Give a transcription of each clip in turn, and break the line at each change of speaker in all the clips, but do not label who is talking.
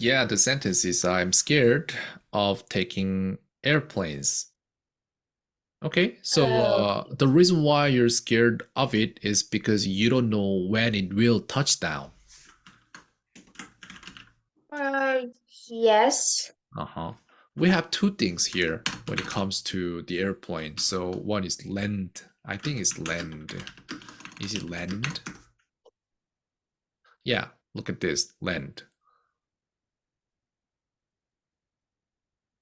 Yeah, the sentence is I'm scared of taking airplanes. Okay, so the reason why you're scared of it is because you don't know when it will touch down.
Yes.
Uh-huh. We have two things here when it comes to the airplane. So one is land. I think it's land. Is it land? Yeah, look at this, land.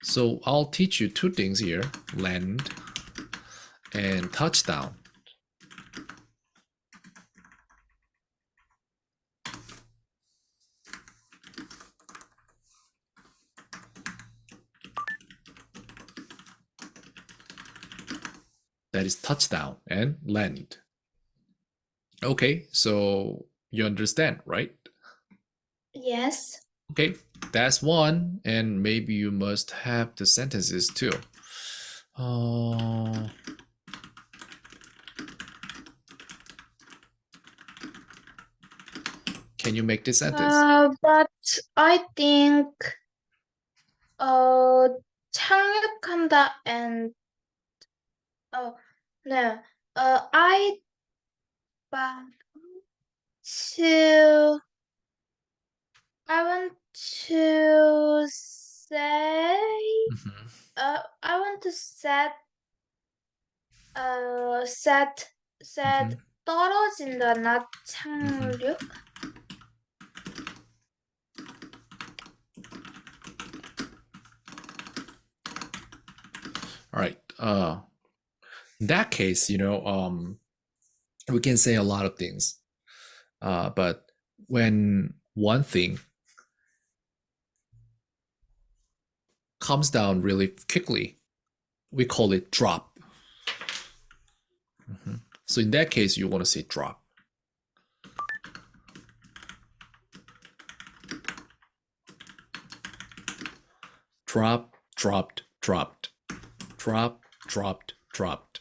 So I'll teach you two things here, land and touchdown. That is touchdown and land. Okay, so you understand, right?
Yes.
Okay, that's one, and maybe you must have the sentences too. Can you make this sentence?
But I think 착륙한다 and no. I want to say I want to set 떨어진다, not 착륙.
All right. In that case, we can say a lot of things. But when one thing comes down really quickly, we call it drop. So in that case, you want to say drop. Drop, dropped, dropped. Drop, dropped, dropped.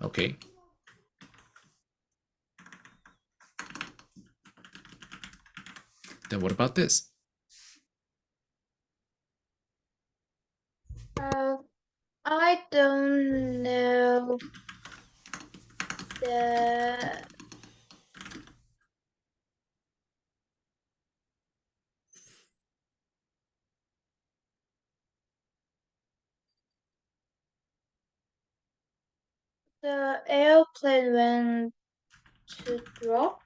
Okay. Then what about this?
I don't know the airplane went to drop.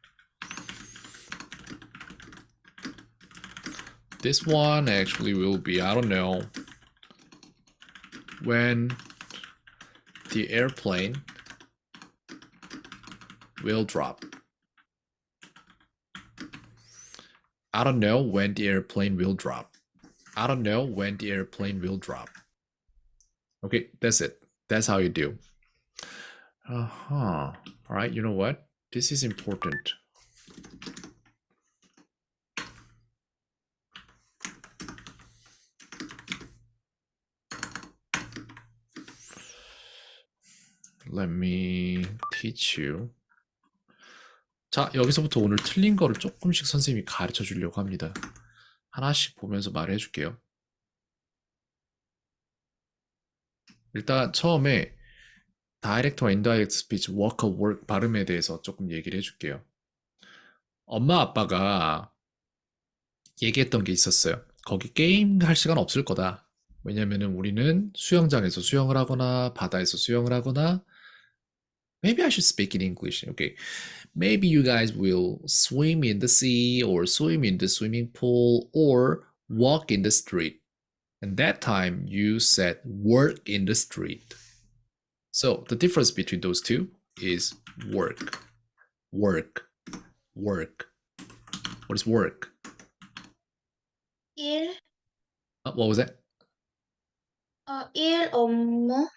This one actually will be, I don't know, when the airplane will drop. I don't know when the airplane will drop. I don't know when the airplane will drop. Okay, that's it. That's how you do. All right, you know what? This is important. Let me teach you. 자, 여기서부터 오늘 틀린 거를 조금씩 선생님이 가르쳐 주려고 합니다. 하나씩 보면서 말해 줄게요. 일단 처음에 다이렉트와 인다이렉트 스피치, 워커, work 발음에 대해서 조금 얘기를 해줄게요. 엄마 아빠가 얘기했던 게 있었어요. 거기 게임 할 시간 없을 거다. 왜냐면은 우리는 수영장에서 수영을 하거나 바다에서 수영을 하거나 maybe I should speak in English. Okay. Maybe you guys will swim in the sea or swim in the swimming pool or walk in the street. And that time you said work in the street. So the difference between those two is work. Work. Work. What is work?
일.
What was that?
일 업무.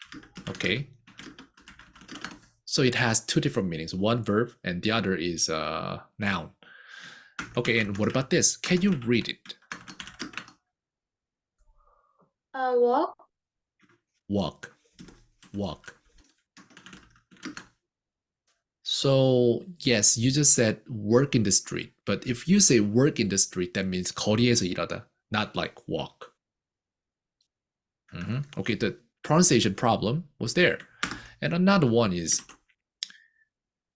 Okay. So it has two different meanings. One verb and the other is a noun. Okay, and what about this? Can you read it?
Walk.
Walk. Walk. So yes, you just said work in the street. But if you say work in the street, that means 거리에서 일하다, not like walk. Okay, the pronunciation problem was there. And another one is,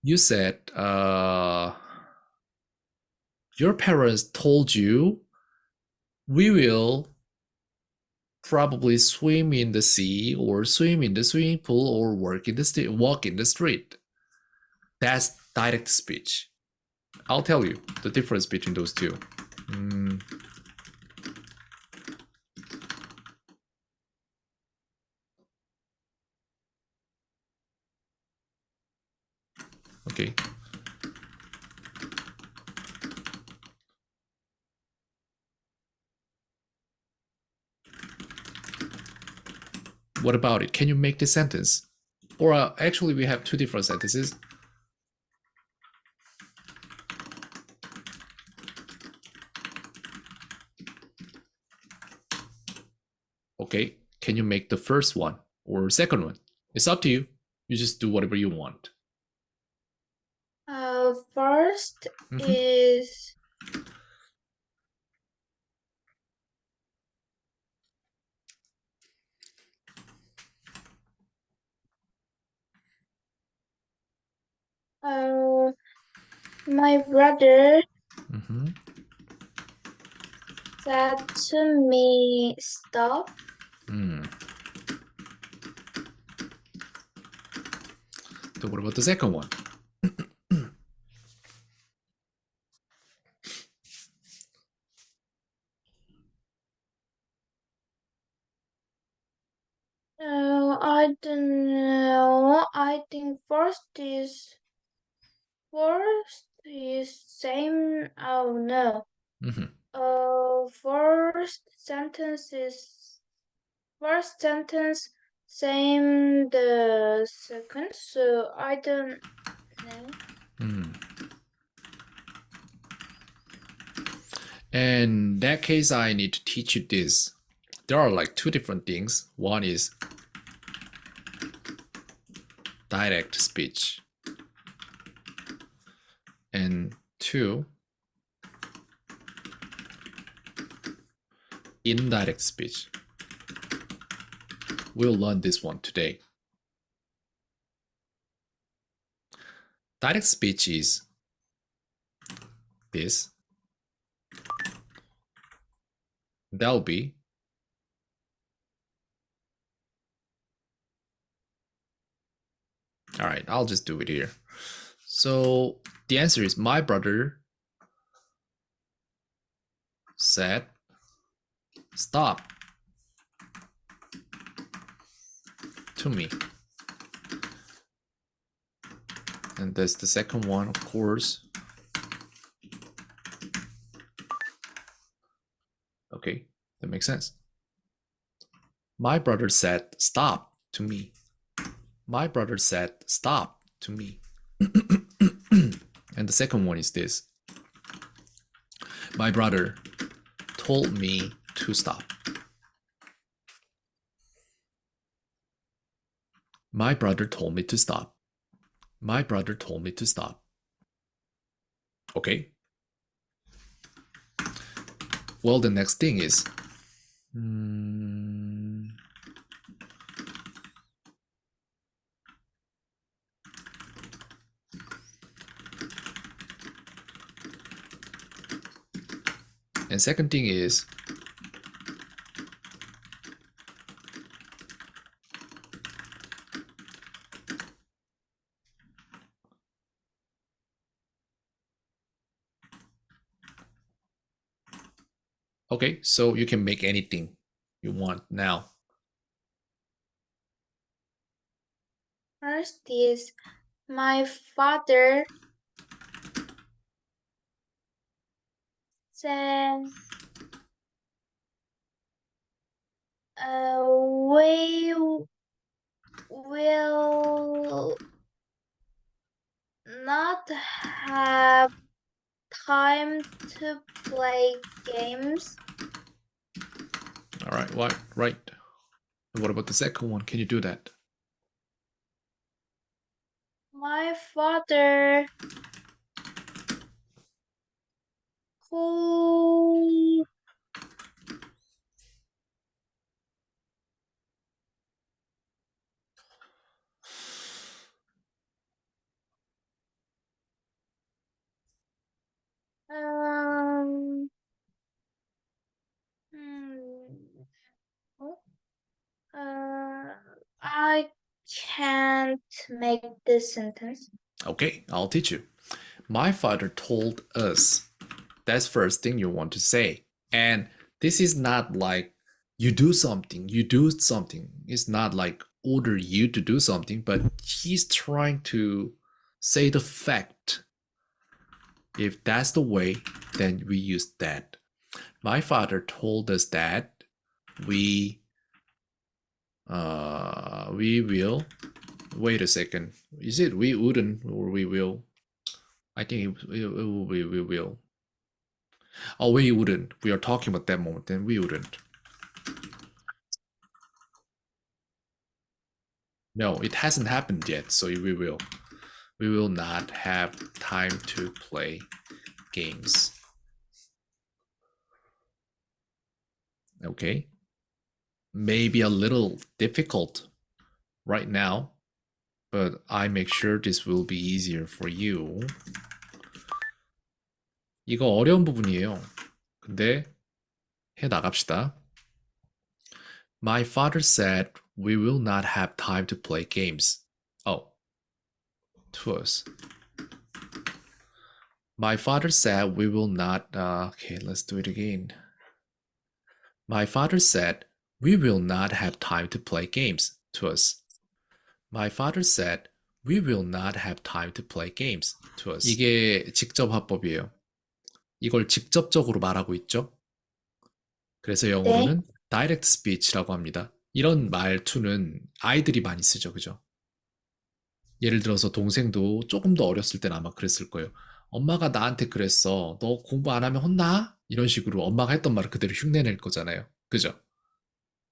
you said your parents told you we will probably swim in the sea or swim in the swimming pool or walk in the street. That's direct speech. I'll tell you the difference between those two. Okay. What about it? Can you make this sentence? Or actually, we have two different sentences. Okay, can you make the first one or second one? It's up to you. You just do whatever you want.
First is my brother said to me, stop.
So what about the second one?
I don't know. I think first is same. Oh no. First sentence same the second, so I don't know.
In that case, I need to teach you this. There are like two different things. One is direct speech, and two, indirect speech. We'll learn this one today. Direct speech is this. That'll be all right. I'll just do it here. So the answer is, my brother said stop to me. And that's the second one, of course. Okay, that makes sense. My brother said stop to me. My brother said stop to me. And the second one is this. My brother told me to stop. My brother told me to stop. My brother told me to stop. Okay. Well, the next thing is and second thing is okay, so you can make anything you want now.
First is my father said we will not have time to play games.
All right, right. And what about the second one? Can you do that?
My father told um oh, I can't make this sentence.
Okay, I'll teach you. My father told us. That's first thing you want to say. And this is not like you do something, you do something. It's not like order you to do something, but he's trying to say the fact. If that's the way, then we use that. My father told us that we we will wait a second. Is it we wouldn't or we will? I think it will be we will. Oh, we wouldn't. We are talking about that moment, then we wouldn't. No, it hasn't happened yet, so we will. We will not have time to play games. Okay? Maybe a little difficult right now, but I make sure this will be easier for you. 이거 어려운 부분이에요. 근데 해 나갑시다. My father said we will not have time to play games. Oh, to us. My father said we will not. Okay, let's do it again. My father said we will not have time to play games to us. My father said we will not have time to play games to us. 이게 직접 화법이에요. 이걸 직접적으로 말하고 있죠. 그래서 영어로는
네.
direct speech라고 합니다. 이런 말투는 아이들이 많이 쓰죠. 그죠? 예를 들어서 동생도 조금 더 어렸을 때는 아마 그랬을 거예요. 엄마가 나한테 그랬어. 너 공부 안 하면 혼나? 이런 식으로 엄마가 했던 말을 그대로 흉내낼 거잖아요. 그죠?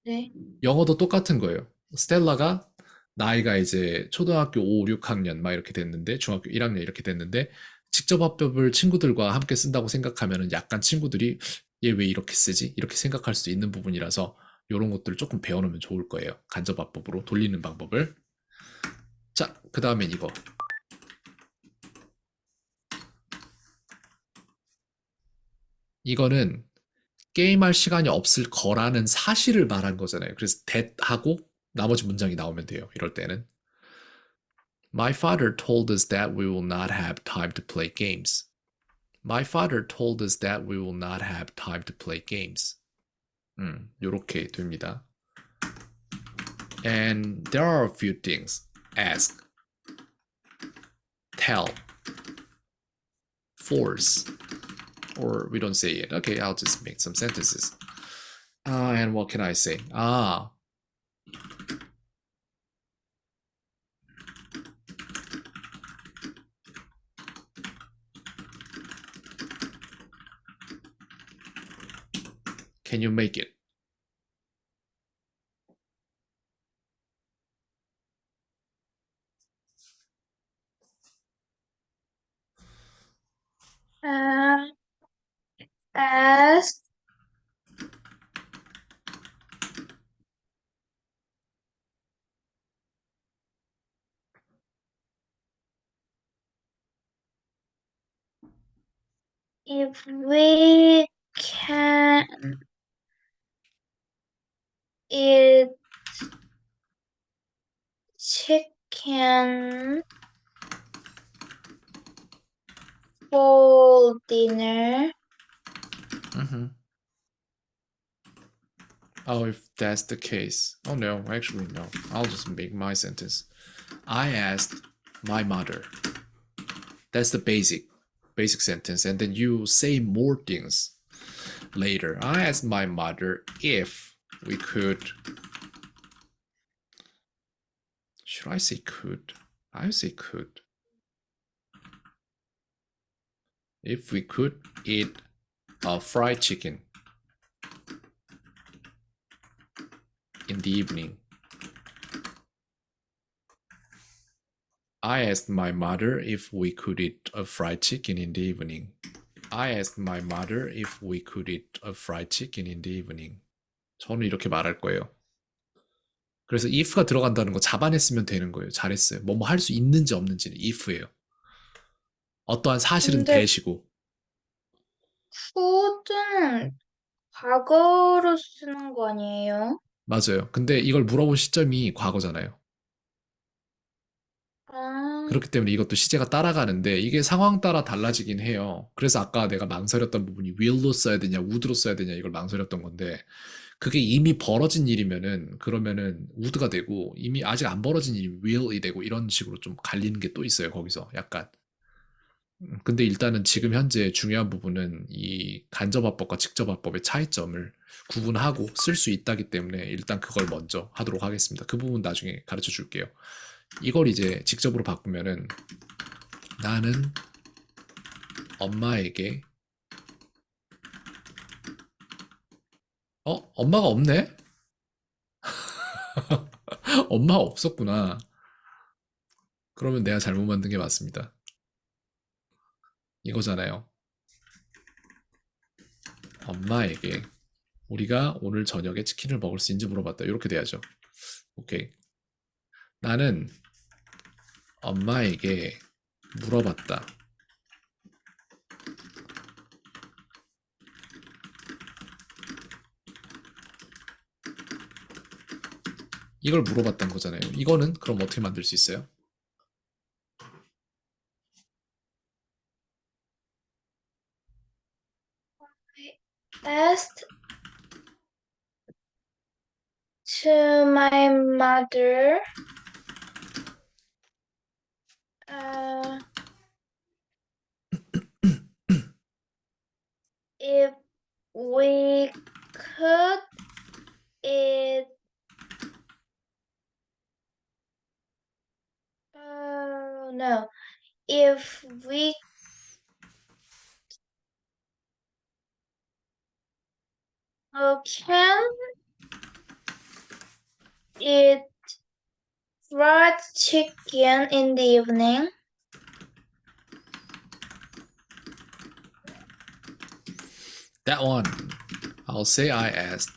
네.
영어도 똑같은 거예요. 스텔라가 나이가 이제 초등학교 5, 6학년 막 이렇게 됐는데 중학교 1학년 이렇게 됐는데 직접 합법을 친구들과 함께 쓴다고 생각하면은 약간 친구들이 얘 왜 이렇게 쓰지? 이렇게 생각할 수 있는 부분이라서 이런 것들을 조금 배워놓으면 좋을 거예요. 간접합법으로 돌리는 방법을. 자, 그 다음엔 이거. 이거는 게임할 시간이 없을 거라는 사실을 말한 거잖아요. 그래서 that 하고 나머지 문장이 나오면 돼요. 이럴 때는. My father told us that we will not have time to play games. My father told us that we will not have time to play games. 요렇게 됩니다. And there are a few things. Ask, tell, force, or we don't say it. Okay, I'll just make some sentences. And what can I say? Can you make it?
Ask if we can eat chicken for dinner.
Oh, if that's the case. Oh no, actually no. I'll just make my sentence. I asked my mother. That's the basic sentence, and then you say more things later. I asked my mother if we could. Should I say could? I say could. If we could eat a fried chicken in the evening. I asked my mother if we could eat a fried chicken in the evening. I asked my mother if we could eat a fried chicken in the evening. 저는 이렇게 말할 거예요. 그래서 if가 들어간다는 거 잡아냈으면 되는 거예요. 잘했어요. 뭐뭐 할 수 있는지 없는지는 if예요. 어떠한 사실은
근데
대시고.
could는 과거로 쓰는 거 아니에요?
맞아요. 근데 이걸 물어본 시점이 과거잖아요.
아,
그렇기 때문에 이것도 시제가 따라가는데 이게 상황 따라 달라지긴 해요. 그래서 아까 내가 망설였던 부분이 will로 써야 되냐, would로 써야 되냐 이걸 망설였던 건데 그게 이미 벌어진 일이면은 그러면은 would가 되고 이미 아직 안 벌어진 일이면 will이 되고 이런 식으로 좀 갈리는 게 또 있어요. 거기서 약간. 근데 일단은 지금 현재 중요한 부분은 이 간접화법과 직접화법의 차이점을 구분하고 쓸 수 있다기 때문에 일단 그걸 먼저 하도록 하겠습니다. 그 부분 나중에 가르쳐 줄게요. 이걸 이제 직접으로 바꾸면은 나는 엄마에게 엄마가 없네? 엄마가 없었구나. 그러면 내가 잘못 만든 게 맞습니다. 이거잖아요. 엄마에게 우리가 오늘 저녁에 치킨을 먹을 수 있는지 물어봤다. 이렇게 돼야죠. 오케이. 나는 엄마에게 물어봤다. 이걸 물어봤던 거잖아요. 이거는 그럼 어떻게 만들 수 있어요?
asked to my mother uh, if we could eat no if we can eat fried chicken in the evening.
That one, I'll say I asked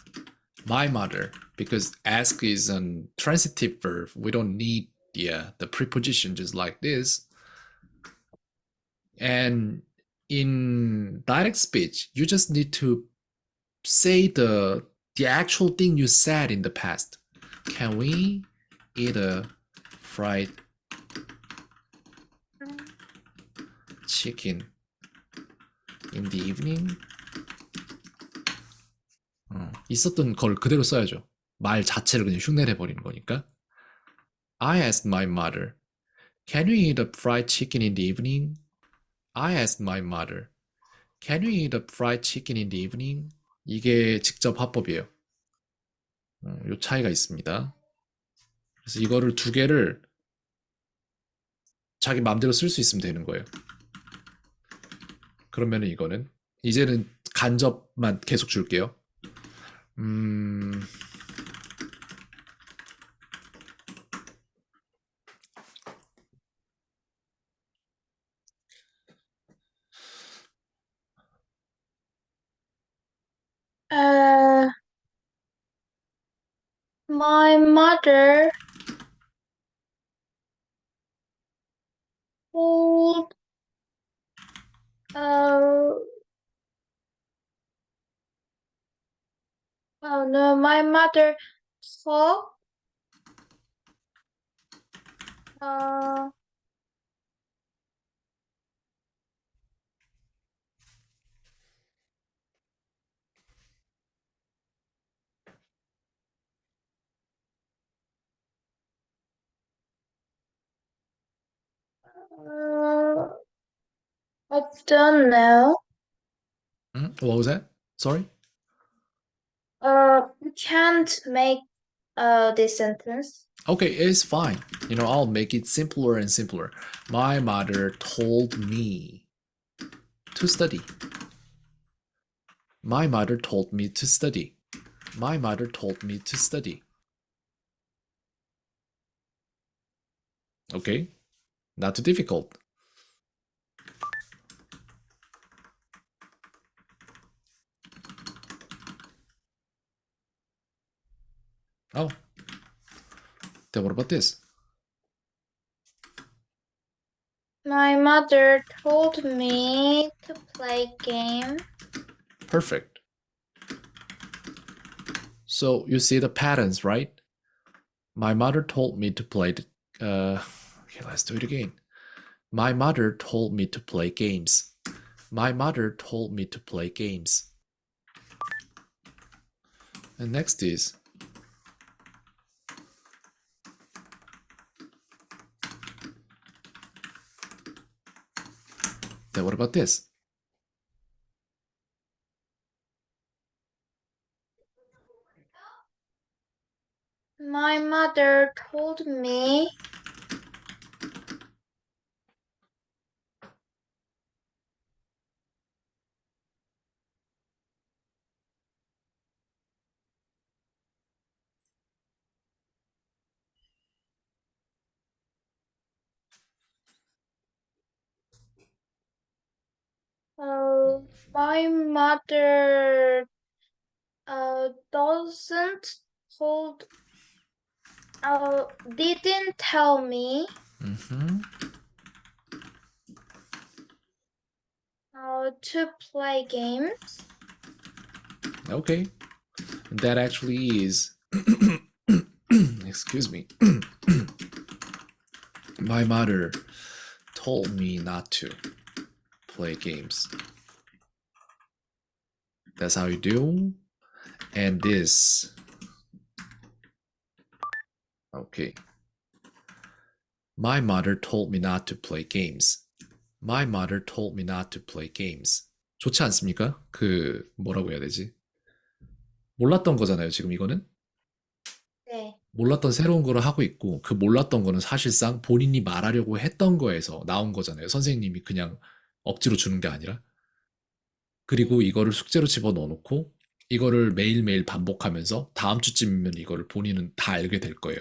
my mother because ask is a transitive verb. We don't need the preposition just like this. And in direct speech, you just need to say the actual thing you said in the past. Can we eat a fried chicken in the evening? 있었던 걸 그대로 써야죠. 말 자체를 그냥 흉내를 해버리는 거니까. I asked my mother, can we eat a fried chicken in the evening? I asked my mother, can we eat a fried chicken in the evening? 이게 직접 화법이에요. 요 차이가 있습니다. 그래서 이거를 두 개를 자기 마음대로 쓸 수 있으면 되는 거예요. 그러면은 이거는 이제는 간접만 계속 줄게요. 음,
Uh, my mother told uh, oh no, my mother told uh, uh, I don't know.
what was that? Sorry?
You can't make this sentence.
Okay, it's fine. I'll make it simpler and simpler. My mother told me to study. My mother told me to study. My mother told me to study. Okay? Not too difficult. Oh, then what about this?
My mother told me to play game.
Perfect. So you see the patterns, right? My mother told me to play okay, let's do it again. My mother told me to play games. My mother told me to play games. And next is then what about this?
My mother told me my mother doesn't hold didn't tell me to play games.
Okay. And that actually is excuse me. My mother told me not to play games. That's how you do. And this. Okay. My mother told me not to play games. My mother told me not to play games. 좋지 않습니까? 뭐라고 해야 되지? 몰랐던 거잖아요, 지금 이거는?
네.
몰랐던 새로운 거를 하고 있고, 그 몰랐던 거는 사실상 본인이 말하려고 했던 거에서 나온 거잖아요. 선생님이 그냥 억지로 주는 게 아니라. 그리고 이거를 숙제로 집어 넣어놓고, 이거를 매일매일 반복하면서 다음 주쯤이면 이거를 본인은 다 알게 될 거예요.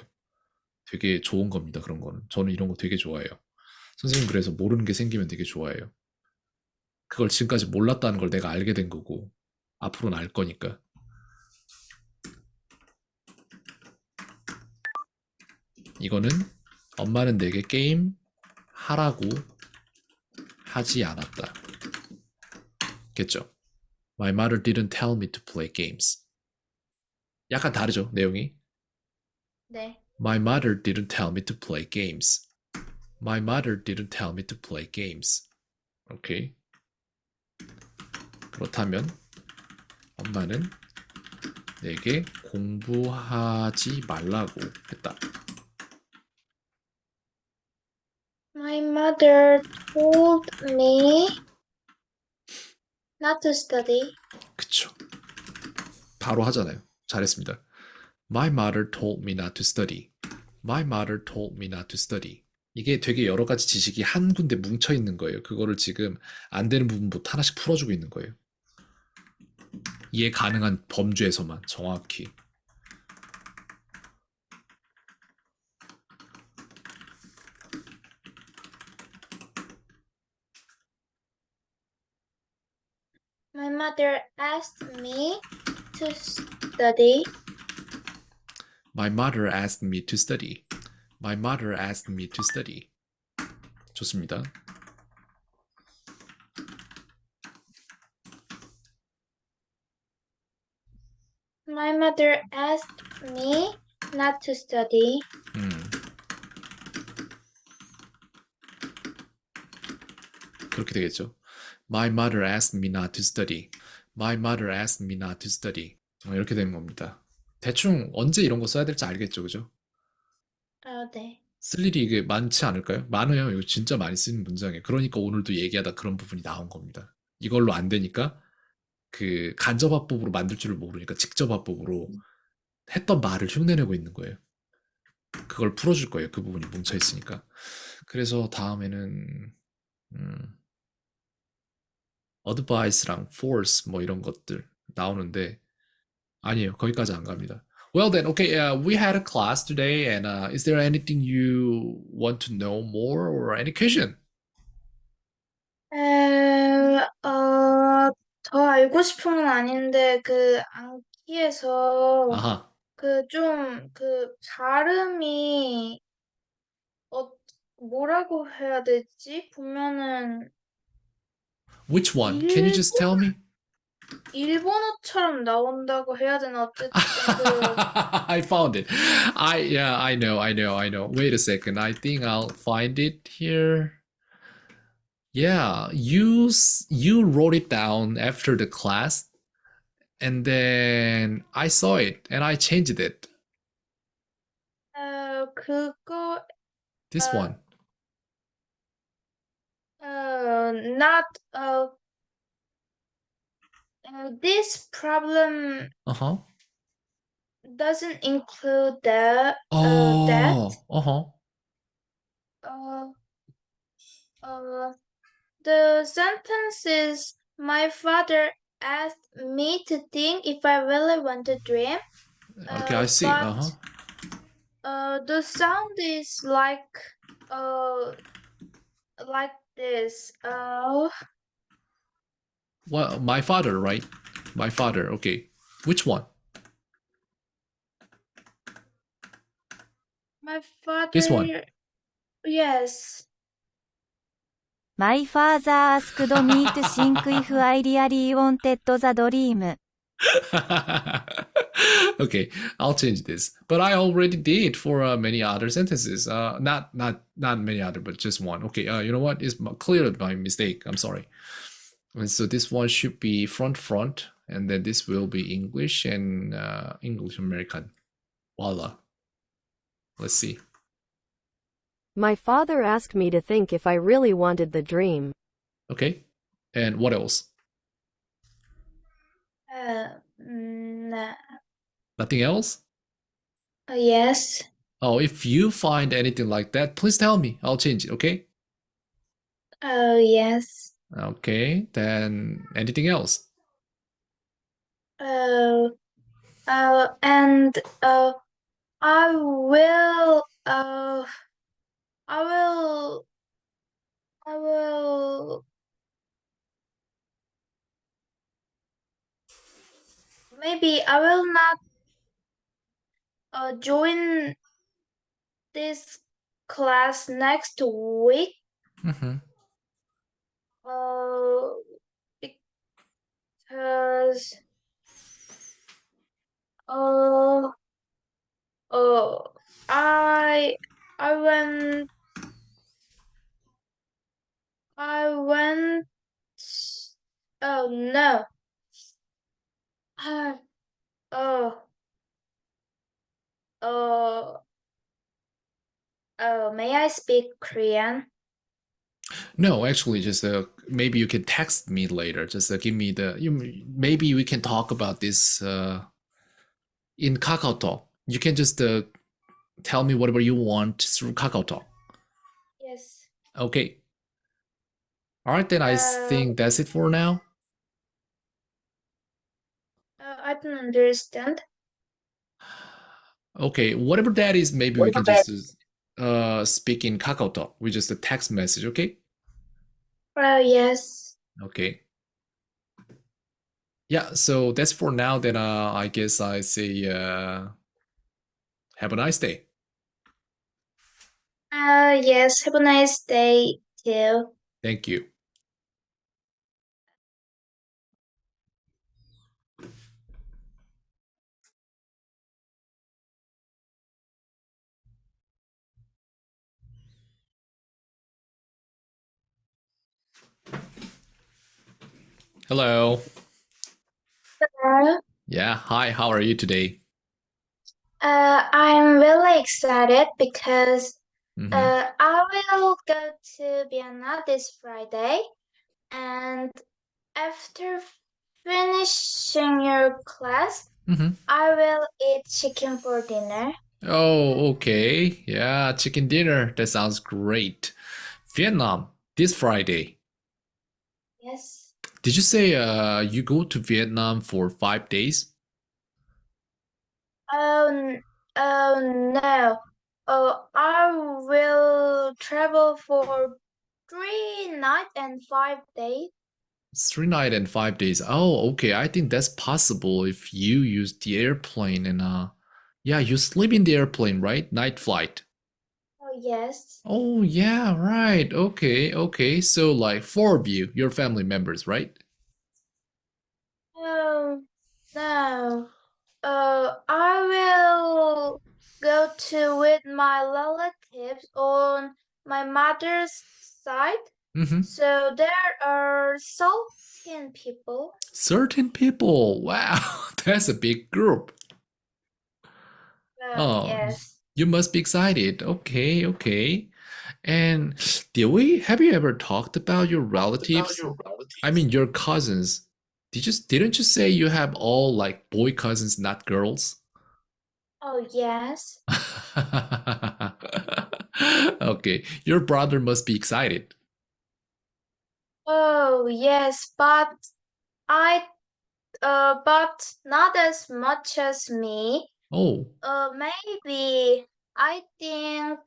되게 좋은 겁니다, 그런 거는. 저는 이런 거 되게 좋아해요. 선생님 그래서 모르는 게 생기면 되게 좋아해요. 그걸 지금까지 몰랐다는 걸 내가 알게 된 거고, 앞으로는 알 거니까. 이거는 엄마는 내게 게임 하라고 하지 않았다. 겠죠? My mother didn't tell me to play games. 약간 다르죠, 내용이?
네.
My mother didn't tell me to play games. My mother didn't tell me to play games. 오케이. 그렇다면 엄마는 내게 공부하지 말라고 했다.
My mother told me not to study.
그쵸. 바로 하잖아요. 잘했습니다. My mother told me not to study. My mother told me not to study. 이게 되게 여러 가지 지식이 한 군데 뭉쳐 있는 거예요. 그거를 지금 안 되는 부분부터 하나씩 풀어주고 있는 거예요. 이해 가능한 범주에서만 정확히.
My mother asked me to study.
My mother asked me to study. My mother asked me to study. 좋습니다.
My mother asked me not to study.
그렇게 되겠죠. My mother asked me not to study. My mother asked me not to study. 이렇게 되는 겁니다. 대충 언제 이런 거 써야 될지 알겠죠, 그죠?
네.
쓸 일이 이게 많지 않을까요? 많아요. 이거 진짜 많이 쓰는 문장이에요. 그러니까 오늘도 얘기하다 그런 부분이 나온 겁니다. 이걸로 안 되니까 간접화법으로 만들 줄을 모르니까 직접화법으로 했던 말을 흉내내고 있는 거예요. 그걸 풀어줄 거예요. 그 부분이 뭉쳐 있으니까. 그래서 다음에는 advice랑 force 뭐 이런 것들 나오는데 아니에요. 거기까지 안 갑니다. Well then, okay, we had a class today, and is there anything you want to know more or any question?
더 알고 싶은 건 아닌데, 그 암기에서
Uh-huh.
그 발음이, 어, 뭐라고 해야 되지? 보면은,
Which one? Can you
일,
just tell me?
일본어처럼 나온다고 해야 되나? 어쨌든
I found it. I know. Wait a second. I think I'll find it here. Yeah, you wrote it down after the class, and then I saw it and I changed it.
그거,
This
어,
one.
not, this problem
Uh-huh.
doesn't include that.
Oh, uh-huh.
Uh, uh, the sentence is, my father asked me to think if I really want to dream.
Okay, I see.
But
Uh-huh.
the sound is uh like this.
Well, my father, right? My father. Okay. Which one?
My
This one.
father, yes.
My father asked me to think if I really wanted the dream.
Okay, I'll change this. But I already did for many other sentences. Not many other, but just one. Okay. You know what? It's clearly my mistake. I'm sorry. And so this one should be front, and then this will be English and English American. Voila. Let's see.
My father asked me to think if I really wanted the dream.
Okay. And what else?
Nah.
Nothing else?
Yes.
Oh, if you find anything like that, please tell me. I'll change it. Okay.
Yes.
Okay. Then anything else?
Uh, and I will, I will, I will, maybe I will not join this class next week.
Mm-hmm.
Uh, because uh, uh, I I went I went. Oh no. Uh, oh oh oh. May I speak Korean?
No, actually, just maybe you can text me later. Just give me the. Maybe we can talk about this in KakaoTalk. You can just tell me whatever you want through KakaoTalk.
Yes.
Okay. All right, then I
Uh,
think that's it for now.
I don't understand.
Okay, whatever that is, maybe we can just speak in KakaoTalk with just a text message. Okay.
Yes.
Okay. Yeah. So that's for now. Then I guess I say have a nice day.
Yes. Have a nice day too.
Thank you. Hello.
Uh,
Yeah. Hi. How are you today?
I'm really excited because
Mm-hmm.
I will go to Vienna this Friday, and after finishing your class,
Mm-hmm.
I will eat chicken for dinner.
Oh, okay. Yeah, chicken dinner. That sounds great. Vietnam this Friday.
Yes.
Did you say you go to Vietnam for 5 days?
Um, no. I will travel for 3 nights and 5 days.
3 nights and 5 days. Oh, okay. I think that's possible if you use the airplane and yeah, you sleep in the airplane, right? Night flight.
Oh, yes.
Oh, yeah, right. Okay, okay. So like four of you, your family members, right?
No. I will go to with my relatives on my mother's side.
Mm-hmm.
So there are 13 people.
13 people. Wow, that's a big group. Oh,
Yes.
you must be excited. Okay, okay. And have you ever talked about your relatives? I mean, your cousins. Didn't you say you have all like boy cousins, not girls?
Oh, yes.
Okay, your brother must be excited.
Oh, yes, I, but not as much as me.
Oh,
Maybe I think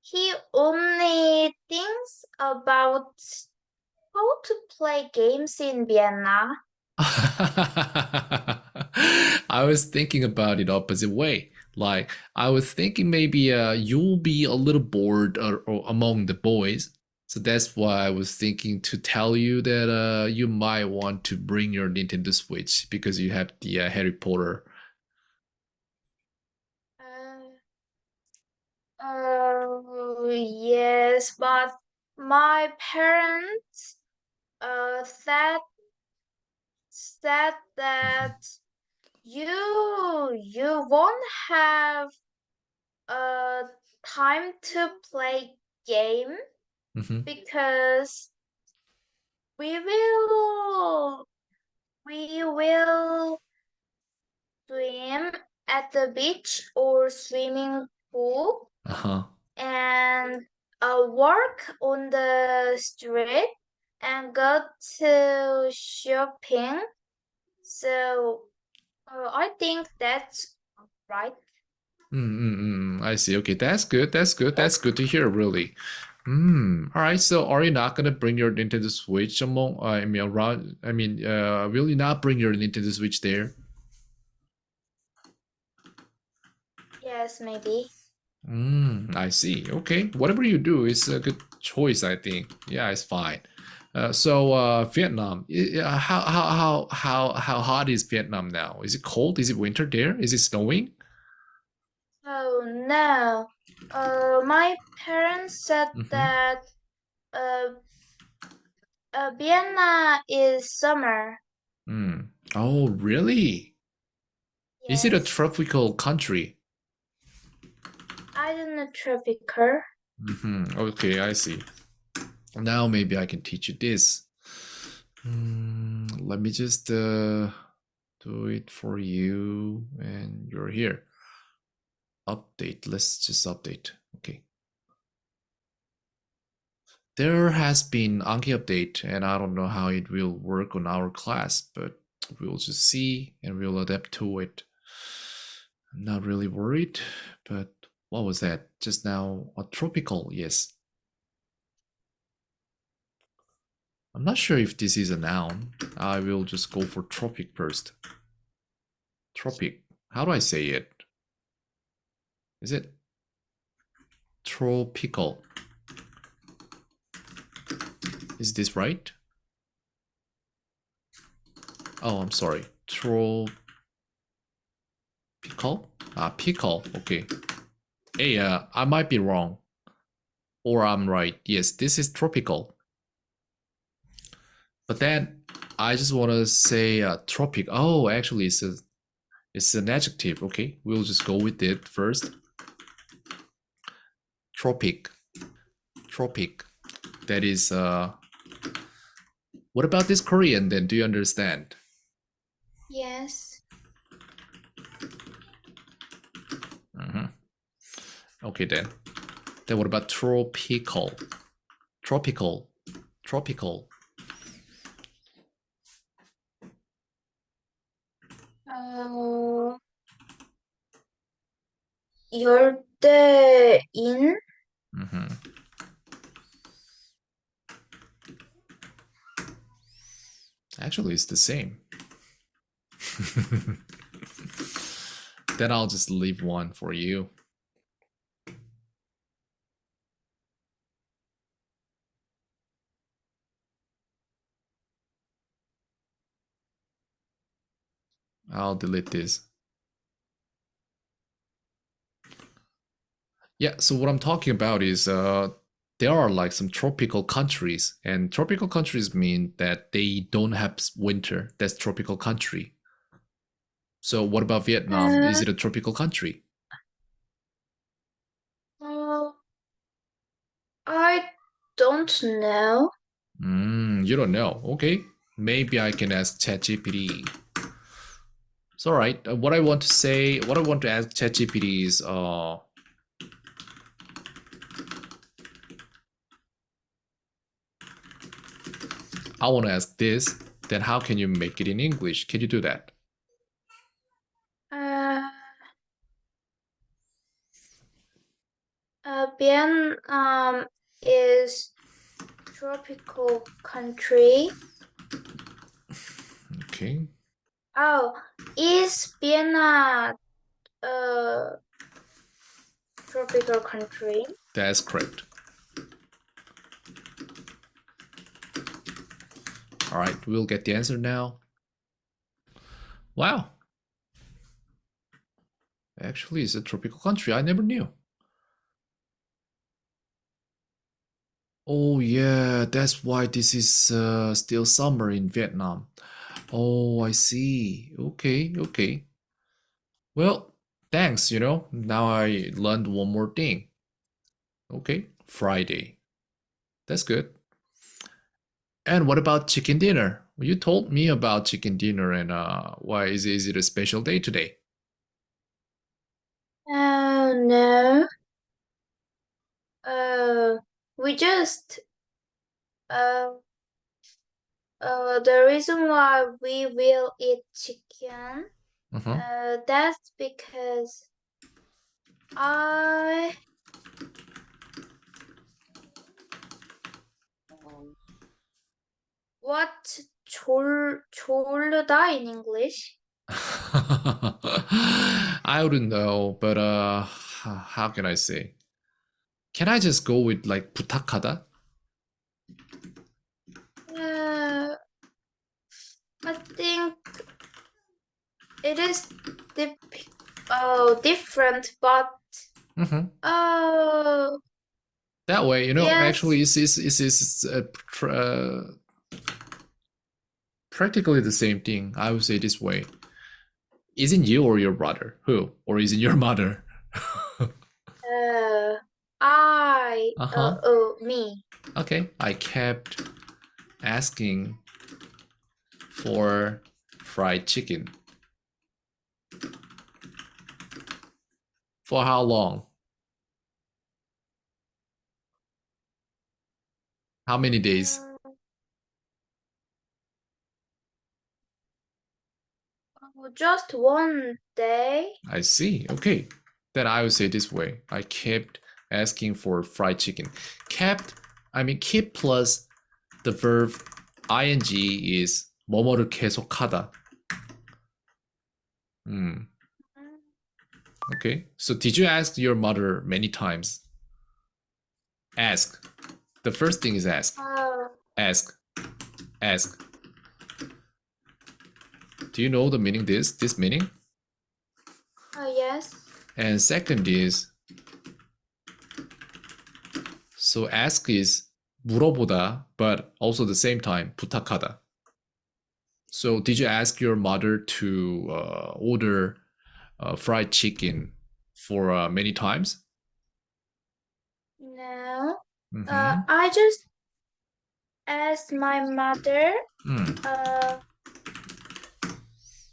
he only thinks about how to play games in Vienna.
I was thinking about it opposite way. Like I was thinking maybe you'll be a little bored or among the boys. So that's why I was thinking to tell you that you might want to bring your Nintendo Switch because you have the Harry Potter.
Yes, but my parents said that you won't have uh time to play game
Mhm.
because we will we will swim at the beach or swimming pool
Uh-huh.
and work on the street and go to shopping. So I think that's right.
I see. Okay, that's good. That's good. That's good to hear, really. All right. So, are you not gonna bring your Nintendo Switch among? I mean, around. I mean, will you not bring your Nintendo Switch there?
Yes, maybe.
I see. Okay. Whatever you do is a good choice, I think. Yeah, it's fine. Vietnam. How hot is Vietnam now? Is it cold? Is it winter there? Is it snowing?
Oh no. My parents said
Mm-hmm.
that uh, Vienna is summer.
Oh, really? Is it a
Yes.
tropical country?
I don't know tropical.
Okay, I see. Now maybe I can teach you this. Let me just do it for you, and you're here. Update. Let's just update. Okay. There has been Anki update, and I don't know how it will work on our class, but we'll just see and we'll adapt to it. I'm not really worried, but what was that just now? A tropical, yes. I'm not sure if this is a noun. I will just go for tropic first. Tropic. How do I say it? Is it tropical? Is this right? Oh, I'm sorry. Tropical? Pickle. Okay. Hey, I might be wrong. Or I'm right. Yes, this is tropical. But then I just want to say tropic. Oh, actually, it's an adjective. Okay, we'll just go with it first. Tropic. Tropic. That is what about this Korean then? Do you understand?
Yes.
Okay then. Then what about tropical? Tropical. Tropical.
Uh, 열대인?
Mhm. Actually, it's the same. Then I'll just leave one for you. I'll delete this. Yeah, so what I'm talking about is there are like some tropical countries, and tropical countries mean that they don't have winter. That's tropical country. So what about Vietnam? Is it a tropical country?
I don't know.
You don't know. Okay, maybe I can ask ChatGPT. It's all right. What I want to ask ChatGPT is I want to ask this, then how can you make it in English? Can you do that?
Vietnam is tropical country.
Okay.
Oh, is Vietnam a tropical country?
That's correct. All right, we'll get the answer now. Wow. Actually, it's a tropical country. I never knew. Oh yeah, that's why this is still summer in Vietnam. Oh, I see. Okay, okay. Well, thanks, Now I learned one more thing. Okay, Friday. That's good. And what about chicken dinner? You told me about chicken dinner, and why is it a special day today?
No. We just the reason why we will eat chicken, that's because I what 졸르다 in English?
I wouldn't know, but how can I say? Can I just go with like 부탁하다?
I think it is different, but
that way,
yes.
actually, it's practically the same thing. I would say this way. Isn't you or your brother? Who? Or isn't your mother?
Me.
Okay, I kept asking for fried chicken. For how long? How many days?
Just one day.
I see. Okay. Then I would say this way. I kept asking for fried chicken. Keep plus the verb ing is 뭐뭐를 계속하다. Okay. So did you ask your mother many times? Ask. The first thing is ask. Ask. Ask. Do you know the meaning this meaning?
Yes.
And second is, so ask is 물어보다, but also the same time 부탁하다. So did you ask your mother to order fried chicken for many times?
No. I just asked my mother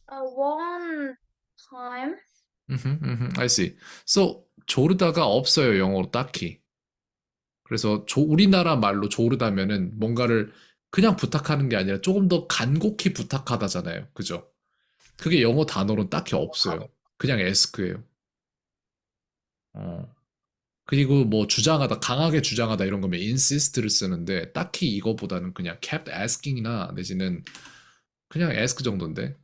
one time.
I see. So 조르다가 없어요, 영어로 딱히. 그래서 우리나라 말로 조르다면은 뭔가를 그냥 부탁하는 게 아니라 조금 더 간곡히 부탁하다잖아요. 그죠? 그게 영어 단어로는 딱히 없어요. 그냥 ask예요. 그리고 뭐 주장하다, 강하게 주장하다 이런 거면 insist를 쓰는데 딱히 이거보다는 그냥 kept asking이나 내지는 그냥 ask 정도인데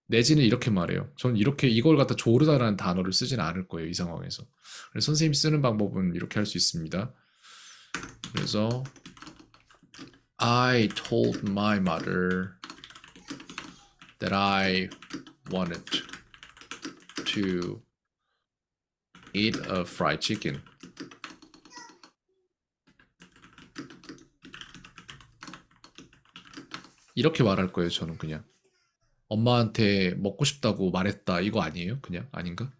내지는 이렇게 말해요. 저는 이렇게 이걸 갖다 조르다라는 단어를 쓰지는 않을 거예요. 이 상황에서. 그래서 선생님이 쓰는 방법은 이렇게 할 수 있습니다. 그래서 I told my mother that I wanted to eat a fried chicken. 이렇게 말할 거예요. 저는 그냥. 엄마한테 먹고 싶다고 말했다. 이거 아니에요? 그냥 아닌가?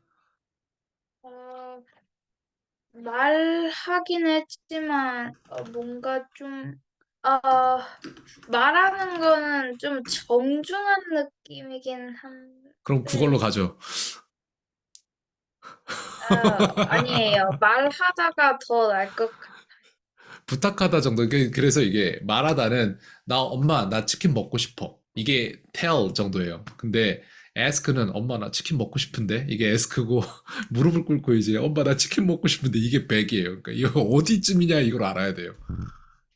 어, 말하긴 했지만 뭔가 좀 말하는 거는 좀 정중한 느낌이긴
그럼 그걸로
한데
가죠.
아니에요. 말하다가 더 나을 것 같아요.
부탁하다 정도. 그래서 이게 말하다는 나 엄마 나 치킨 먹고 싶어. 이게 tell 정도예요. 근데 ask는 엄마 나 치킨 먹고 싶은데 이게 ask고 무릎을 꿇고 이제 엄마 나 치킨 먹고 싶은데 이게 beg이에요. 그러니까 이거 어디쯤이냐 이걸 알아야 돼요.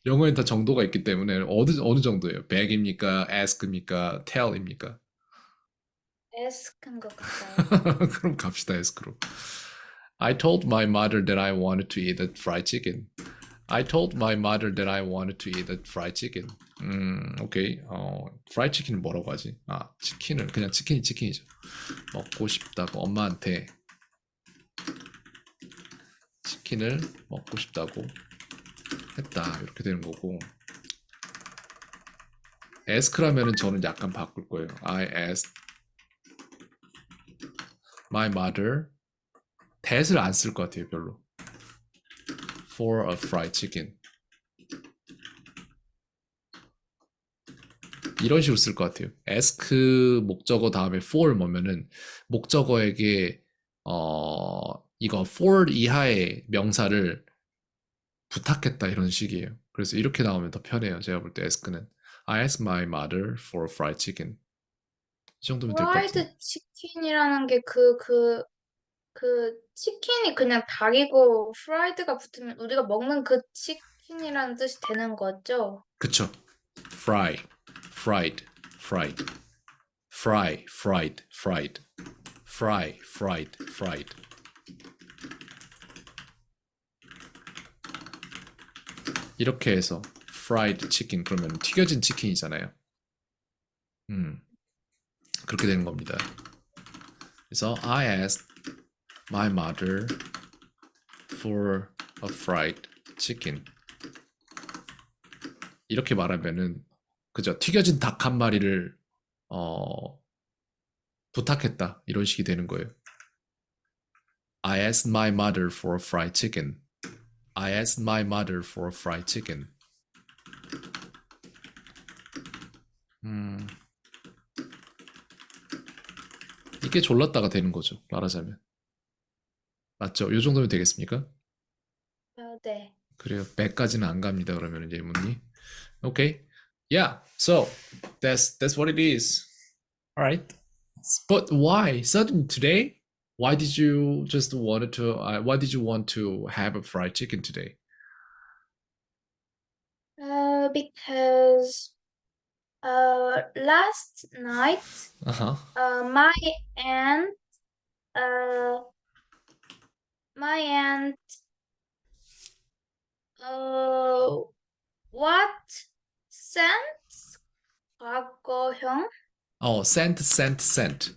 영어엔 다 정도가 있기 때문에 어느 정도예요? beg입니까? ask입니까? tell입니까?
에스크인 것 같아요.
그럼 갑시다 ask로. I told my mother that I wanted to eat a fried chicken. I told my mother that I wanted to eat a fried chicken. 오케이. fried chicken은 뭐라고 하지? 치킨을 그냥 치킨이죠. 먹고 싶다고 엄마한테 치킨을 먹고 싶다고 했다. 이렇게 되는 거고. ask라면은 저는 약간 바꿀 거예요. I asked my mother. that을 안 쓸 것 같아요, 별로. For a fried chicken. 이런 식으로 쓸 것 같아요. ask 목적어 다음에 for 뭐면은 목적어에게 이거 for 이하의 명사를 부탁했다 이런 식이에요. 그래서 이렇게 나오면 더 편해요. 제가 볼 때 ask는 I asked my mother for fried chicken. 이 정도면 될 것 같은데.
프라이드 치킨이라는 게 그 치킨이 그냥 닭이고 프라이드가 붙으면 우리가 먹는 그 치킨이라는 뜻이 되는 거죠?
그쵸? fry, fried, fried, fry, fried, fried, fry, fried, fried. 이렇게 해서 fried chicken 그러면 튀겨진 치킨이잖아요. 그렇게 되는 겁니다. 그래서 I asked my mother for a fried chicken. 이렇게 말하면은 그죠? 튀겨진 닭 한 마리를 부탁했다 이런 식이 되는 거예요. I asked my mother for a fried chicken. I asked my mother for a fried chicken. 이게 졸랐다가 되는 거죠. 말하자면. 맞죠? 요 정도면 되겠습니까?
네.
그래요. 100까지는 안 갑니다. 그러면 예문이. Okay. Yeah. So that's what it is. All right. But why sudden today? Why did you just wanted to? Why did you want to have a fried chicken today?
Because last night
Uh-huh.
my aunt my aunt what sent 과거형
Oh, sent. Sent. Sent.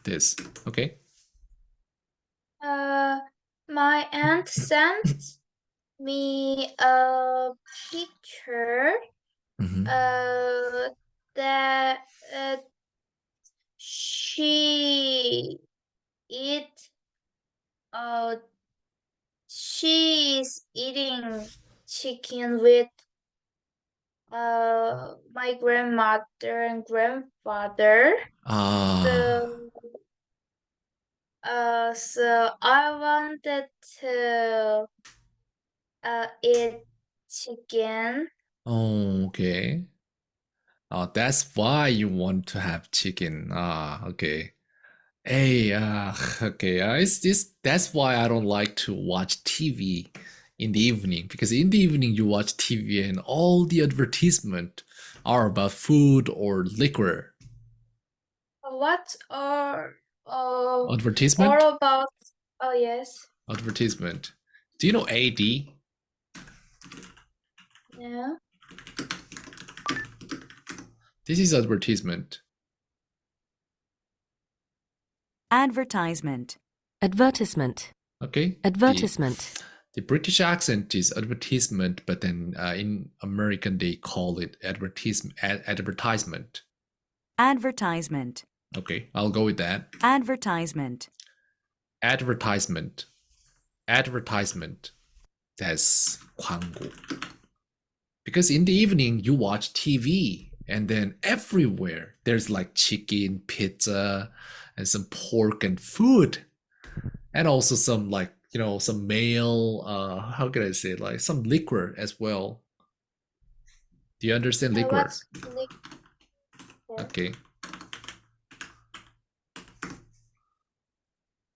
This. Okay.
my aunt sent me a picture
Mhm.
that she eat she is eating chicken with my grandmother and grandfather. So so I wanted to eat chicken.
Oh, okay. That's why you want to have chicken. Okay. Hey, okay. That's why I don't like to watch TV in the evening, because in the evening you watch TV and all the advertisement are about food or liquor.
What are or
Advertisement?
about? Oh yes.
Advertisement. Do you know AD?
Yeah.
This is advertisement.
Advertisement.
Advertisement.
Okay.
Advertisement.
The British accent is advertisement, but then in American they call it advertisement.
Advertisement.
Okay, I'll go with that.
Advertisement.
Advertisement. Advertisement. That's 광고. Because in the evening you watch TV, and then everywhere there's like chicken, pizza, and some pork and food, and also some like, you know, some male, how can I say it? Like some liquor as well. Do you understand liquor?
What's liquor?
Okay.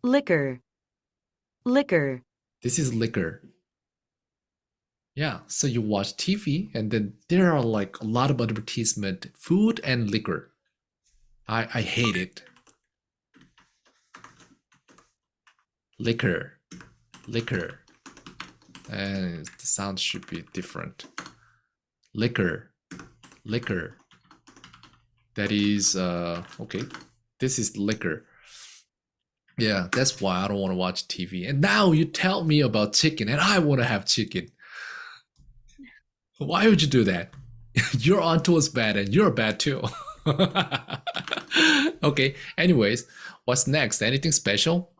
Liquor. Liquor.
This is liquor. Yeah, so you watch TV and then there are like a lot of advertisement, food and liquor. I hate it. Liquor. Liquor. And the sound should be different. Liquor. Liquor. That is, okay. This is liquor. Yeah, that's why I don't want to watch TV. And now you tell me about chicken and I want to have chicken. Why would you do that? Your aunt was bad and you're bad too. Okay, anyways, what's next? Anything special?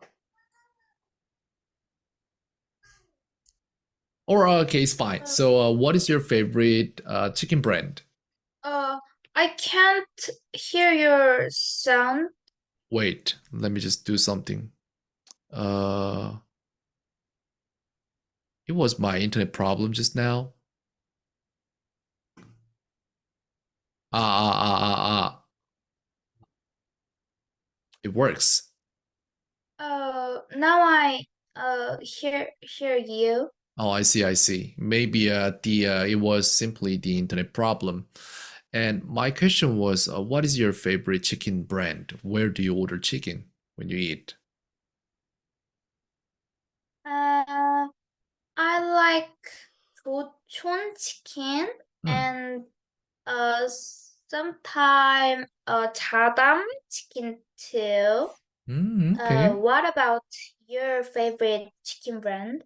Or okay, it's fine. So what is your favorite chicken brand?
I can't hear your sound.
Wait, let me just do something. It was my internet problem just now. It works.
Now I hear you.
Oh, I see. Maybe it was simply the internet problem. And my question was, what is your favorite chicken brand? Where do you order chicken when you eat?
I like 조촌 chicken and sometimes 자담 chicken too.
Okay.
What about your favorite chicken brand?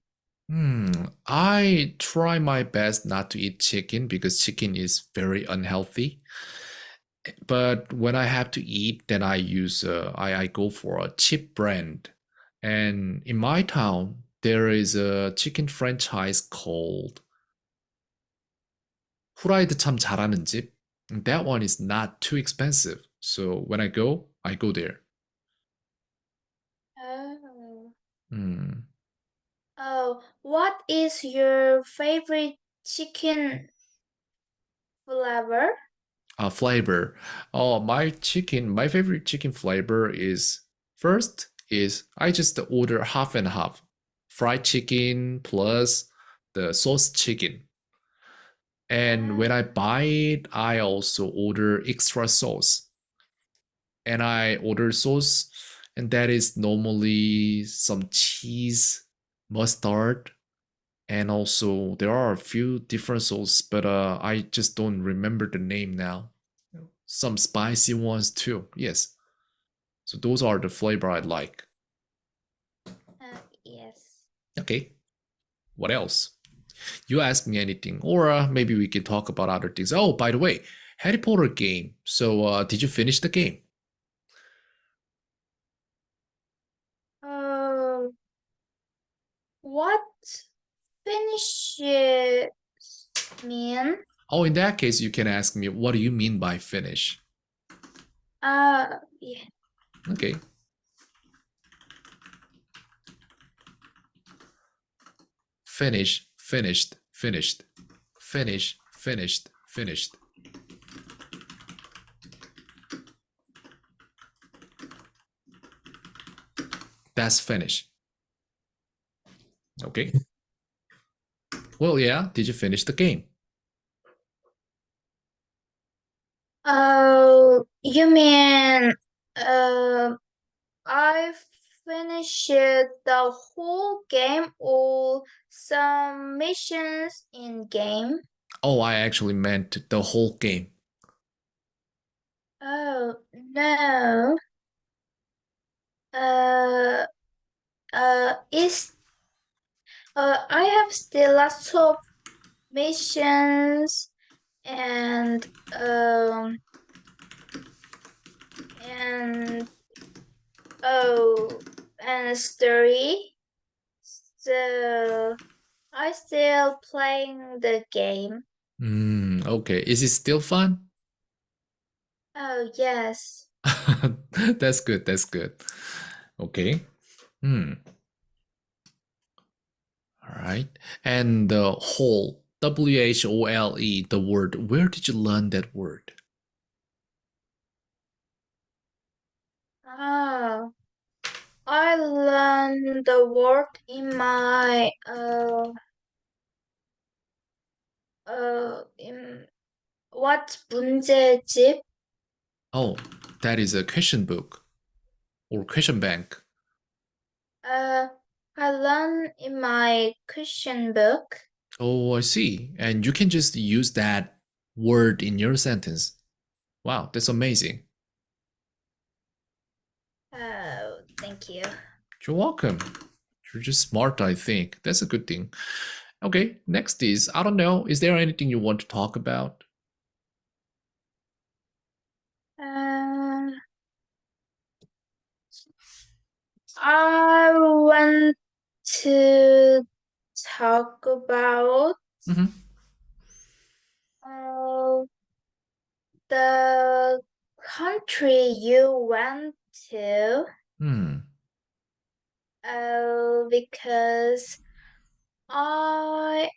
I try my best not to eat chicken because chicken is very unhealthy. But when I have to eat, then I use I go for a cheap brand. And in my town, there is a chicken franchise called 후라이드 참 잘하는 집. And that one is not too expensive. So when I go there.
Oh, what is your favorite chicken flavor?
Flavor. Oh, my favorite chicken flavor is I just order half and half. Fried chicken plus the sauce chicken. And when I buy it, I also order extra sauce. And I order sauce, and that is normally some cheese, mustard, and also there are a few different sauces, but I just don't remember the name now. Some spicy ones too. Yes. So those are the flavor I like.
Yes.
Okay. What else? You ask me anything, or maybe we can talk about other things. Oh, by the way, Harry Potter game. So did you finish the game?
What finish it mean?
Oh, in that case, you can ask me, what do you mean by finish?
Yeah.
Okay. Finish finished, finished, finish, finished, finished. That's finish. Okay. Well, yeah, did you finish the game?
Oh, you mean I finished the whole game or some missions in game?
Oh, I actually meant the whole game.
Oh, no. It's I have still lots of missions and and and story. So I still playing the game.
Okay. Is it still fun?
Oh yes.
That's good. That's good. Okay. All right. And the whole, WHOLE, the word, where did you learn that word?
Oh, I learned the word in my in what 문제집?
Oh, that is a question book or question bank.
I learned in my question book.
Oh, I see. And you can just use that word in your sentence. Wow, that's amazing.
Oh, thank you.
You're welcome. You're just smart, I think. That's a good thing. Okay, next is, I don't know, is there anything you want to talk about?
I want to talk about
Mm-hmm.
the country you went to. Because I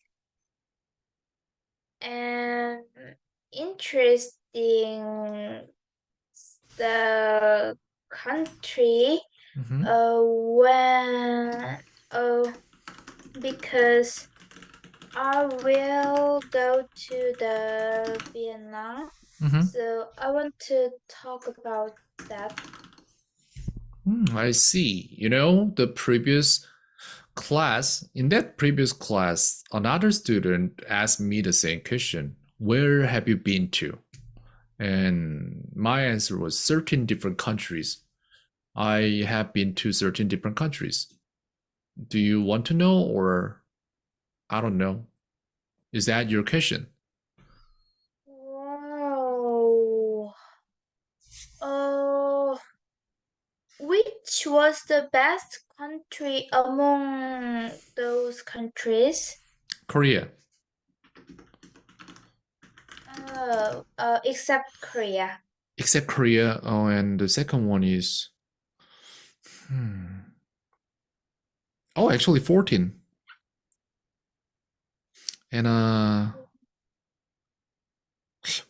am interested in the country
Mm-hmm.
Because I will go to the Vietnam,
Mm-hmm.
so I want to talk about that.
I see. You know, the previous class, in that previous class, another student asked me the same question. Where have you been to? And my answer was 13 different countries. I have been to 13 different countries. Do you want to know, or I don't know? Is that your question?
Wow. Which was the best country among those countries?
Korea.
Except Korea.
Except Korea. Oh, and the second one is. Oh, actually 14. And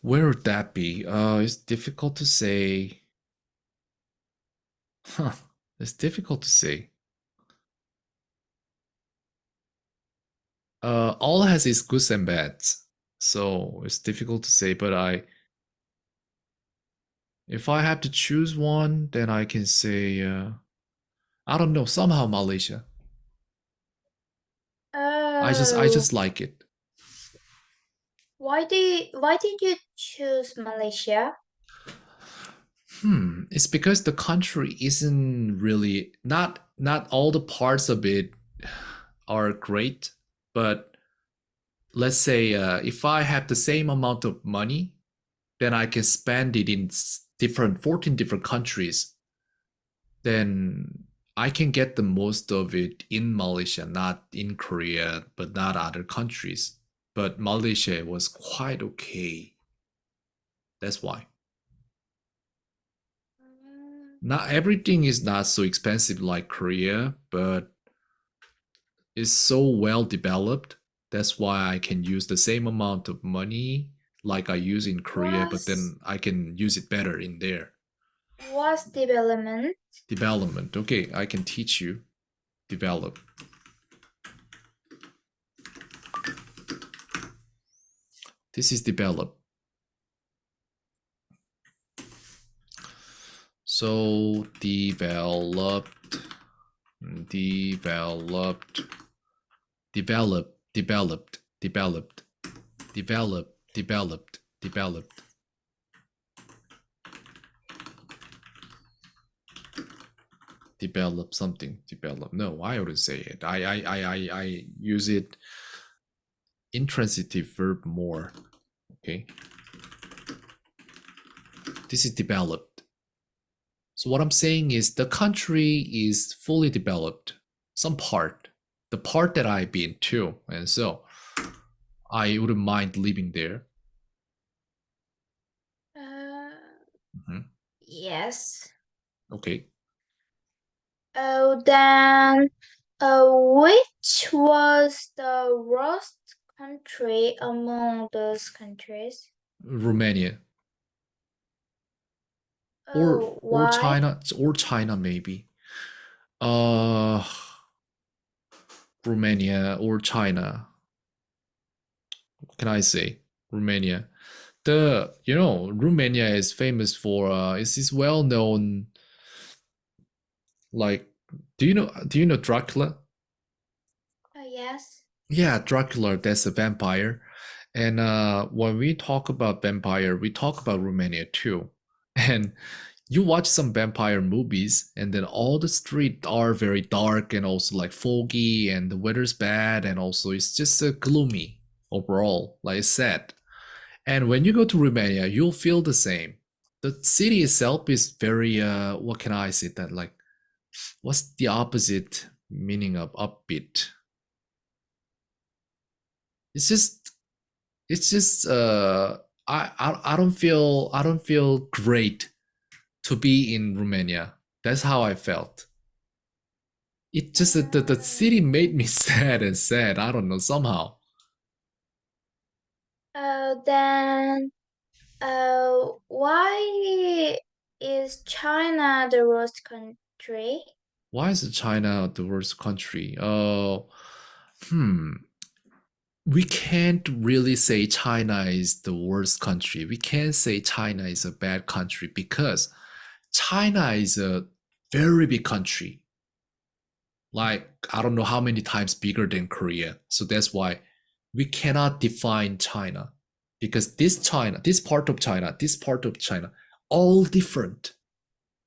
where would that be? It's difficult to say. Huh. It's difficult to say. All has its goods and bads, so it's difficult to say. But if I have to choose one, then I can say, I don't know. Somehow Malaysia. I just like it.
Why did you choose Malaysia?
It's because the country isn't really not all the parts of it are great, but let's say if I have the same amount of money, then I can spend it in 14 different countries. Then I can get the most of it in Malaysia, not in Korea, but not other countries. But Malaysia was quite okay. That's why. Not everything is not so expensive like Korea, but it's so well developed. That's why I can use the same amount of money like I use in Korea, but then I can use it better in there.
What's development?
Development. Okay, I can teach you. Develop. This is develop. So developed, developed, develop, developed, developed, develop, developed, developed. Develop something, develop. No, I wouldn't say it. I use it intransitive verb more. Okay. This is developed. So what I'm saying is the country is fully developed. Some part. The part that I've been to. And so I wouldn't mind living there.
Yes.
Okay.
Then which was the worst country among those countries?
Romania. Or
Why?
China maybe. Romania or China. What can I say? Romania. Romania is famous for is this well known, like, do you know Dracula?
Yes.
Yeah, Dracula, that's a vampire. And when we talk about vampire, we talk about Romania too. And you watch some vampire movies, and then all the streets are very dark and also like foggy, and the weather's bad, and also it's just gloomy overall, like it's sad. And when you go to Romania, you'll feel the same. The city itself is very what can I say that, like, what's the opposite meaning of upbeat? It's just I don't feel great to be in Romania. That's how I felt. It just the city made me sad and sad. I don't know, somehow.
Then why is China the worst country?
Why is China the worst country? We can't really say China is the worst country. We can't say China is a bad country because China is a very big country. Like, I don't know how many times bigger than Korea. So that's why we cannot define China, because this part of China, all different.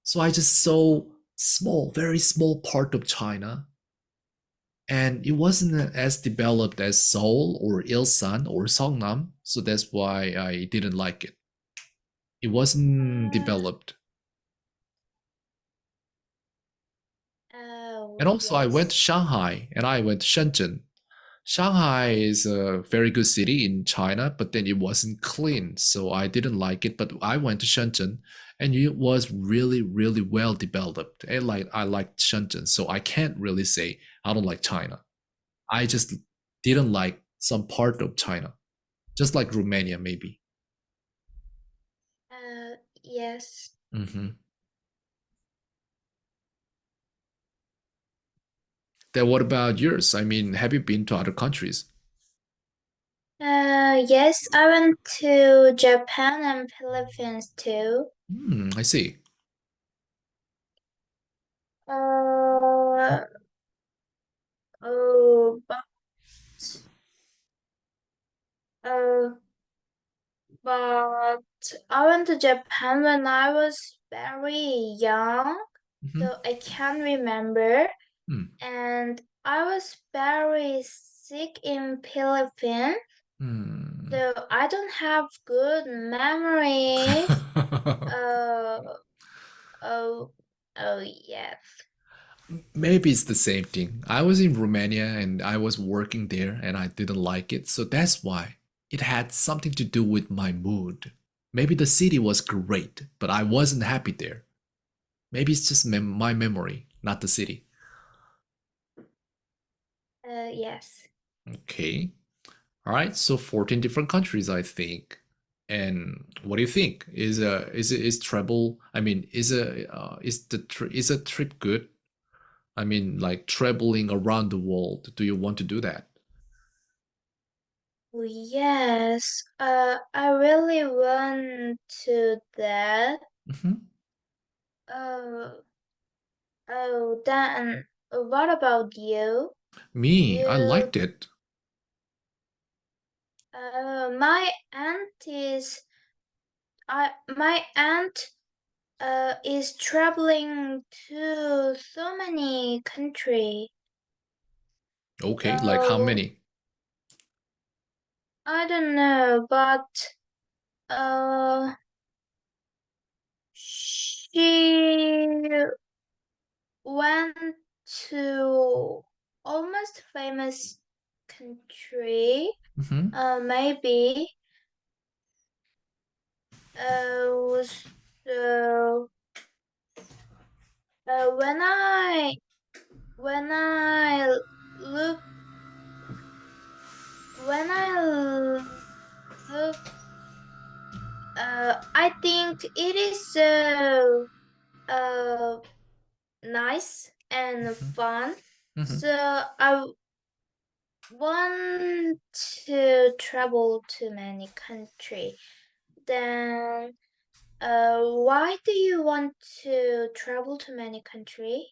So I just saw small, very small part of China, and it wasn't as developed as Seoul or Ilsan or Seongnam. So that's why I didn't like it. It wasn't developed. And also I went to Shanghai and I went to Shenzhen. Shanghai is a very good city in China, but then it wasn't clean, so I didn't like it. But I went to Shenzhen, and it was really, really well developed. And I liked Shenzhen, so I can't really say I don't like China. I just didn't like some part of China, just like Romania, maybe.
Yes.
Then what about yours? I mean, have you been to other countries?
Yes, I went to Japan and Philippines too.
I see.
But I went to Japan when I was very young, so I can't remember. And I was very sick in Philippines, so I don't have good memories. Yes.
Maybe it's the same thing. I was in Romania and I was working there and I didn't like it. So that's why it had something to do with my mood. Maybe the city was great, but I wasn't happy there. Maybe it's just my memory, not the city.
Yes.
Okay. All right, so 14 different countries, I think. And what do you think? Is travel? I mean, is a trip good? I mean, like traveling around the world. Do you want to do that?
Yes, I really want to that.
Hmm.
Uh, then what about you?
Me, I
You,
liked it.
my aunt my aunt is traveling to so many countries.
Okay, like how
So
many?
I don't know, but she went to almost famous country.
Hmm.
Maybe. So when I look when I look I think it is so nice and fun.
Hmm.
So I want to travel to many countries. Then why do you want to travel to many countries?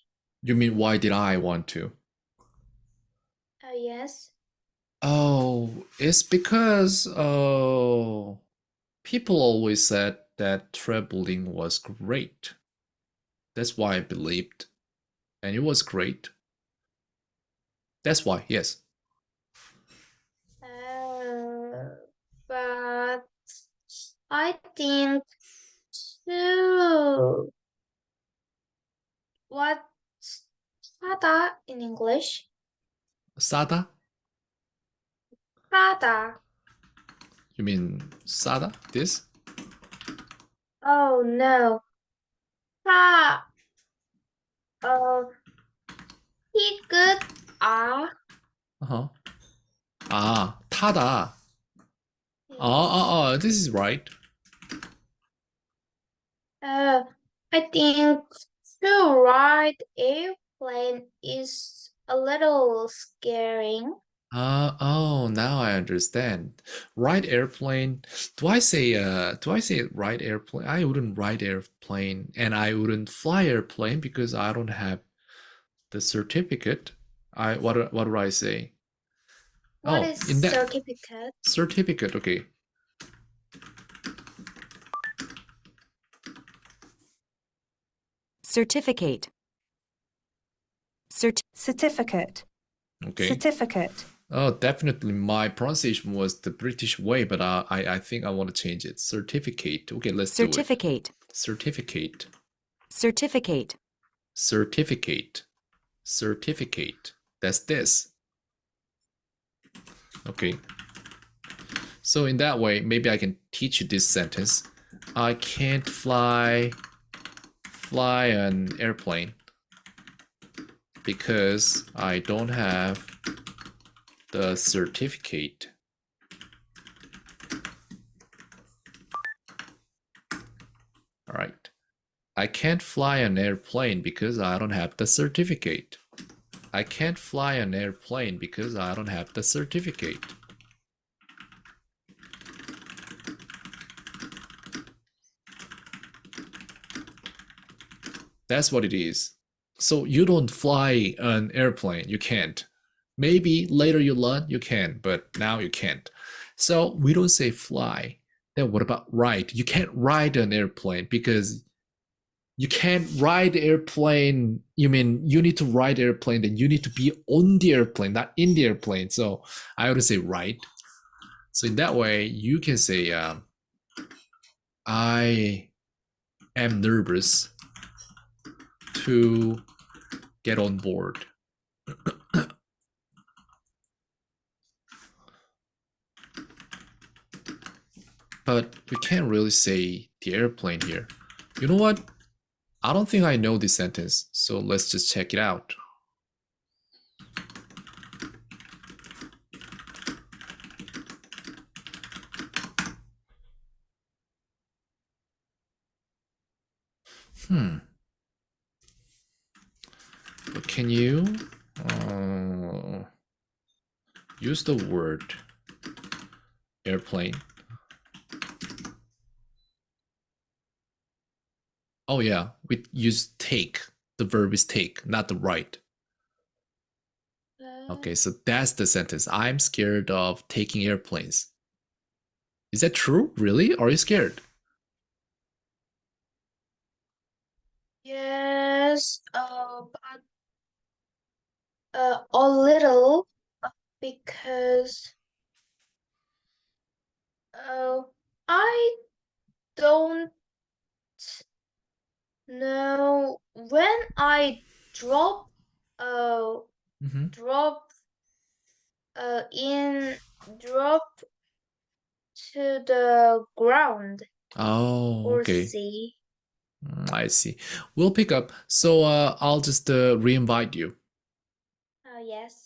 You mean why did I want to?
Yes.
Oh, it's because people always said that traveling was great. That's why I believed, and it was great. That's why, yes.
But I think too. What's Prada in English?
Sada?
Prada.
You mean Sada? This?
Oh no. Pa. He good.
Uh-huh. Ah, 타다. This is right.
I think to ride airplane is a little scaring.
Oh, now I understand. Ride airplane. Do I say ride airplane? I wouldn't ride airplane and I wouldn't fly airplane because I don't have the certificate. What do I say?
What
Oh,
is
in that
certificate?
certificate, okay.
Certificate.
Certificate.
Okay.
Certificate.
Oh, definitely my pronunciation was the British way, but I think I want to change it. Certificate. Okay, let's do it.
Certificate.
Certificate.
Certificate.
Certificate. Certificate. That's this. Okay. So in that way, maybe I can teach you this sentence. I can't fly an airplane because I don't have the certificate. All right. I can't fly an airplane because I don't have the certificate. I can't fly an airplane because I don't have the certificate. That's what it is. So you don't fly an airplane. You can't. Maybe later you learn you can, but now you can't. So we don't say fly. Then what about ride? You can't ride an airplane because you can't ride the airplane. You mean you need to ride the airplane, then you need to be on the airplane, not in the airplane. So I would say ride. So in that way, you can say, I am nervous to get on board. But we can't really say the airplane here. You know what? I don't think I know this sentence, so let's just check it out. Can you use the word airplane? Oh yeah, we use take. The verb is take, not the write. Okay, so that's the sentence. I'm scared of taking airplanes. Is that true? Really? Are you scared?
Yes, but a little, because I don't know when I drop to the ground
Oh,
or
okay.
sea.
I see. We'll pick up. So I'll just re-invite you.
Yes.